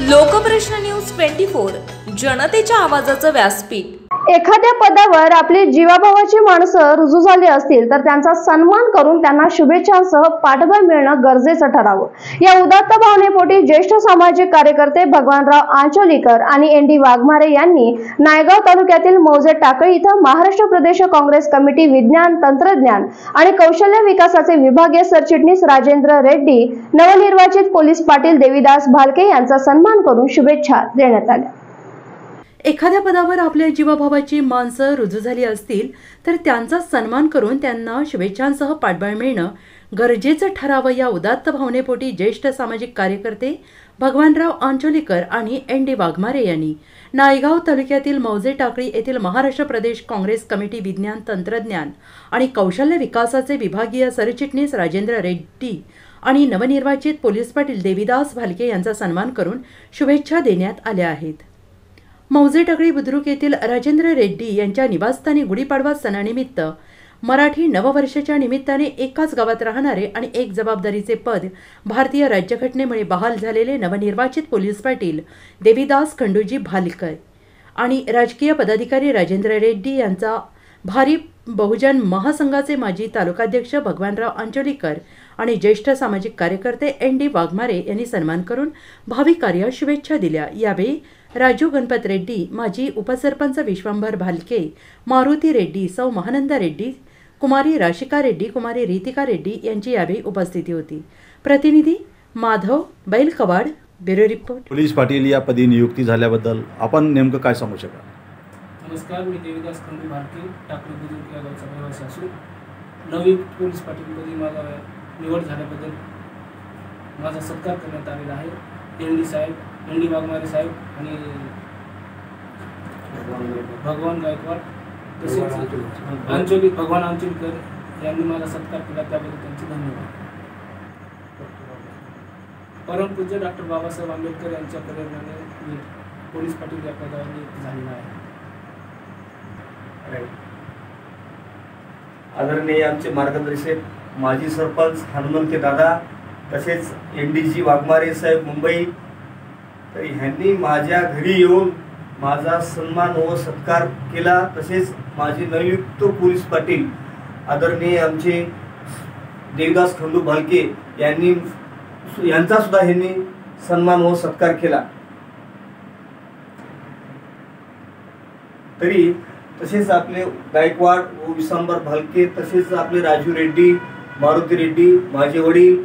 Lokprashna news 24 जनतेच्या आवाजाचं व्यासपीठ। एखाद्या पदावर आपली जीवाभावाची माणसं रुजू झाली असतील तर त्यांचा सन्मान करून त्यांना शुभेच्छांसह पाठबळ मिळणं गरजेचं ठरावं। या उदात्त भावनेपोटी ज्येष्ठ सामाजिक कार्यकर्ते भगवानराव आंचोलीकर आणि एनडी वाघमारे यांनी नायगाव तालुक्यातील मौजे टाकळी इथं महाराष्ट्र प्रदेश काँग्रेस कमिटी विज्ञान तंत्रज्ञान आणि कौशल्य विकासाचे विभागीय सरचिटणीस राजेंद्र रेड्डी, नवनिर्वाचित पोलीस पाटील देवीदास भालके यांचा सन्मान करून शुभेच्छा देण्यात आल्या। एखाद्या पदावर आपल्या जीवाभावाची माणसं रुजू झाली असतील तर त्यांचा सन्मान करून त्यांना शुभेच्छांसह पाठबळ मिळणं गरजेचं ठरावं। या उदात्त भावनेपोटी ज्येष्ठ सामाजिक कार्यकर्ते भगवानराव आंचोलीकर आणि एनडी वाघमारे यांनी नायगाव तालुक्यातील मौजे टाकळी येथील महाराष्ट्र प्रदेश काँग्रेस कमिटी विज्ञान तंत्रज्ञान आणि कौशल्य विकासाचे विभागीय सरचिटणीस राजेंद्र रेड्डी आणि नवनिर्वाचित पोलीस पाटील देवीदास भालके यांचा सन्मान करून शुभेच्छा देण्यात आल्या आहेत। मौजे टाकळी बुद्रुक येथील राजेंद्र रेड्डी यांच्या निवासस्थानी गुढीपाडवा सणानिमित्त मराठी नववर्षाच्या निमित्ताने एकाच गावात राहणारे आणि एक जबाबदारीचे पद भारतीय राज्यघटनेमुळे बहाल झालेले नवनिर्वाचित पोलीस पाटील देवीदास खंडूजी भालकर आणि राजकीय पदाधिकारी राजेंद्र रेड्डी यांचा भारी बहुजन महासंघाचे माजी तालुकाध्यक्ष भगवानराव आंचोलीकर आणि ज्येष्ठ सामाजिक कार्यकर्ते एनडी वाघमारे यांनी सन्मान करून भावी कार्यास शुभेच्छा दिल्या। यावेळी राजू गणपत रेड्डी, माजी उपसरपंच विश्वंभर भालके, मारुती रेड्डी, सौ महानंदा रेड्डी, कुमारी राशिका रेड्डी, कुमारी रितिका रेड्डी यांची यावेळी उपस्थिती होती। प्रतिनिधी Madhav Bailkawad, bureau report. Police पाटील या पदी नियुक्ती झाल्याबद्दल आपण नेमकं काय सांगू शकाल? नमस्कार, मी देवीदास खंडू भालके, टाकळी बुद्रुक या गावचा रहिवासी असून नवीन पोलीस पाटीलपदी माझा निवड झाल्याबद्दल माझा सत्कार करण्यात आलेला आहे। एनडी साहेब, एनडी वाघमारे साहेब आणि भगवान गायकवाड तसेच भगवान आंचोलीकर यांनी माझा सत्कार केला, त्याबद्दल त्यांचे धन्यवाद। परमपूज्य डॉक्टर बाबासाहेब आंबेडकर यांच्या प्रेरणेने मी पोलीस पाटील या पदावर नियुक्त झालेला आहे। आदरणीय आमचे मार्गदर्शक माजी सरपंच हनुमंत दादा तसेच एनडीजी वाघमारे साहेब मुंबई, तर ह्यांनी माझ्या घरी येऊन माझा सन्मान व सत्कार केला। तसेच माझे नवनियुक्त पोलीस पाटील आदरणीय आमचे देवीदास खंडू भालके यांचा सुद्धा ह्यांनी सन्मान व सत्कार केला। तरी तसेच आपले गायकवाड व विश्वंभर भालके तसेच आपले राजू रेड्डी, मारुती रेड्डी, माझे वडील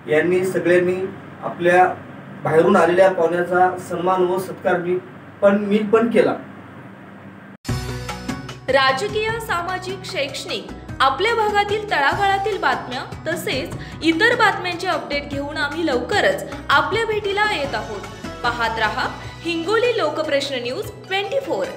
यांनी सगळ्यांनी आपल्या बाहेरून आलेल्या पाहुण्याचा सन्मान व सत्कार मी पण केला। राजकीय, सामाजिक, शैक्षणिक आपल्या भागातील तळागाळातील बातम्या तसेच इतर बातम्यांचे अपडेट घेऊन आम्ही लवकरच आपल्या भेटीला येत आहोत। पाहत रहा हिंगोली लोकप्रश्न न्यूज 24।